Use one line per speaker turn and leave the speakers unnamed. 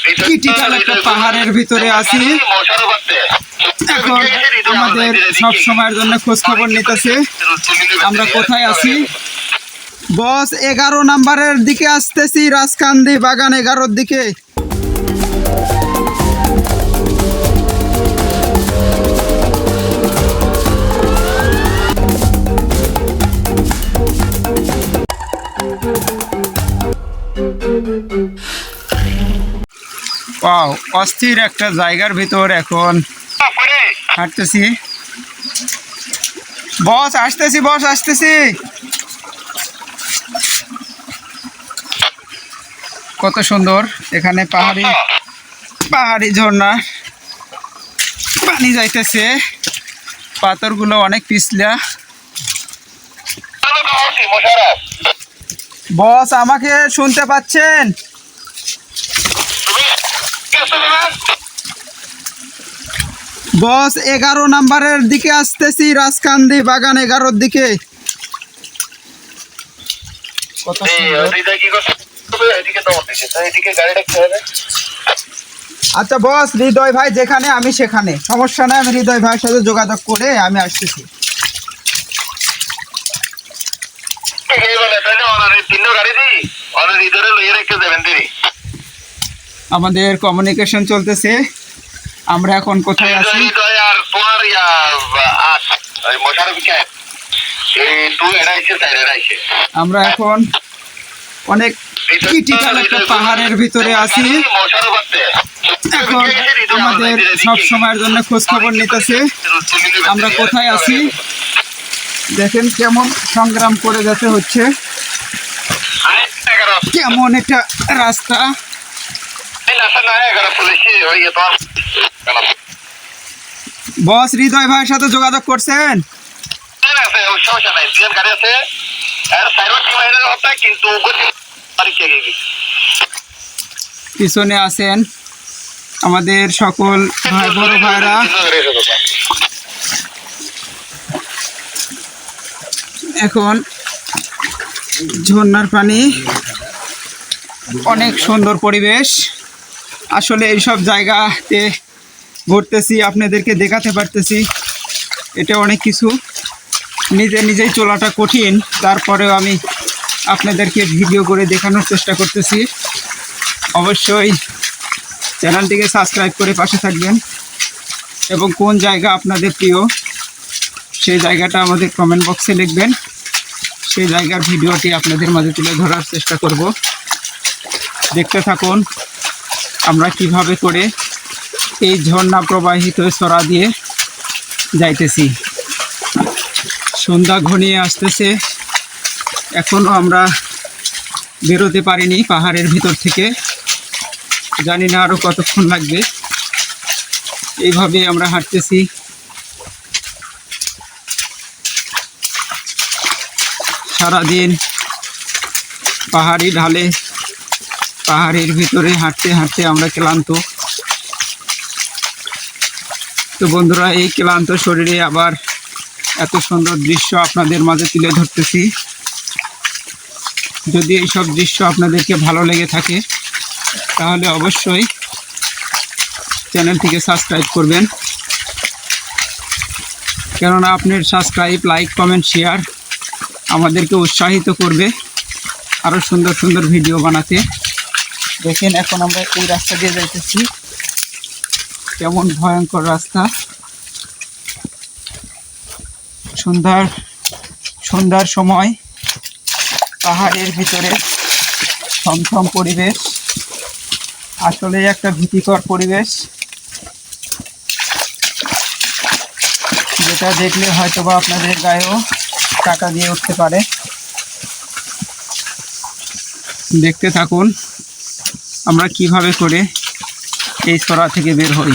Critical একটা পাহাড়ের ভিতরে আছি। এখন আমাদের সব সময়ের জন্য খোঁজ খবর নিতেছে আমরা কোথায় আছি। বস 11 নাম্বারের দিকে আসতেছি, রাজকান্দি বাগান 11-র দিকে। ওয়াও, অস্থির একটা জায়গার ভিতর এখন হাঁটতেছি। বস আসতেছি, বস আসতেছি। কত সুন্দর এখানে পাহাড়ি ঝর্ণা পানি যাইতেছে, পাথরগুলো অনেক পিছলা। বস আমাকে শুনতে পাচ্ছেন? বস 11 নাম্বারের দিকে আসতেছি, রাজকান্দি বাগান 11-র দিকে। কত আচ্ছা বস, হৃদয় ভাই যেখানে আমি সেখানে, সমস্যা নাই। আমি হৃদয় ভাইয়ের সাথে যোগাযোগ করে আমি আসতেছি। আমাদের কমিউনিকেশন চলতেছে। আমরা এখন কোথায় আছি? আমরা এখন অনেক ক্রিটিক্যাল একটা পাহাড়ের ভিতরে আছি। এখন আমাদের সব সময়ের জন্য খোঁজ খবর নিতেছে আমরা কোথায় আছি। দেখেন কেমন সংগ্রাম করে যেতে হচ্ছে, কেমন একটা রাস্তা। বস হৃদয় ভাইয়ের সাথে যোগাযোগ করছেন? পিছনে আছেন আমাদের সকল ভাই বড় ভাইরা। এখন ঝর্ণার পানি, অনেক সুন্দর পরিবেশ। আসলে এইসব জায়গাতে ঘুরতেছি, আপনাদেরকে দেখাতে পারতেছি, এটা অনেক কিছু। নিজেই চলাটা কঠিন, তারপরেও আমি আপনাদেরকে ভিডিও করে দেখানোর চেষ্টা করতেছি। অবশ্যই চ্যানেলটিকে সাবস্ক্রাইব করে পাশে থাকবেন এবং কোন জায়গা আপনাদের প্রিয় সেই জায়গাটা আমাদের কমেন্ট বক্সে লিখবেন। সেই জায়গার ভিডিওটি আপনাদের মাঝে তুলে ধরার চেষ্টা করব। দেখতে থাকুন আমরা কিভাবে করে এই ঝর্ণা প্রবাহিত সরা দিয়ে যাইতেছি। সন্ধ্যা ঘনিয়ে আসতেছে, এখনও আমরা বেরোতে পারিনি পাহাড়ের ভিতর থেকে। জানি না আরও কতক্ষণ লাগবে। এইভাবে আমরা হাঁটতেছি। সারাদিন পাহাড়ি ঢালে পাহাড়ের ভিতরে হাঁটতে হাঁটতে আমরা ক্লান্ত। তো বন্ধুরা, এই ক্লান্ত শরীরে আবার এত সুন্দর দৃশ্য আপনাদের মাঝে তুলে ধরতেছি। যদি এইসব দৃশ্য আপনাদেরকে ভালো লেগে থাকে তাহলে অবশ্যই চ্যানেলটিকে সাবস্ক্রাইব করবেন, কেননা আপনার সাবস্ক্রাইব, লাইক, কমেন্ট, শেয়ার আমাদেরকে উৎসাহিত করবে আরও সুন্দর সুন্দর ভিডিও বানাতে। দেখেন এখন আমরা এই রাস্তা দিয়ে যাইতেছি, কেমন ভয়ঙ্কর রাস্তা। সন্ধ্যার সময় পাহাড়ের ভিতরে থমথম পরিবেশ, আসলে একটা ভীতিকর পরিবেশ, যেটা দেখলে হয়তোবা আপনাদের গায়েও টাকা দিয়ে উঠতে পারে। দেখতে থাকুন আমরা কিভাবে করে এই সরা থেকে বের হই।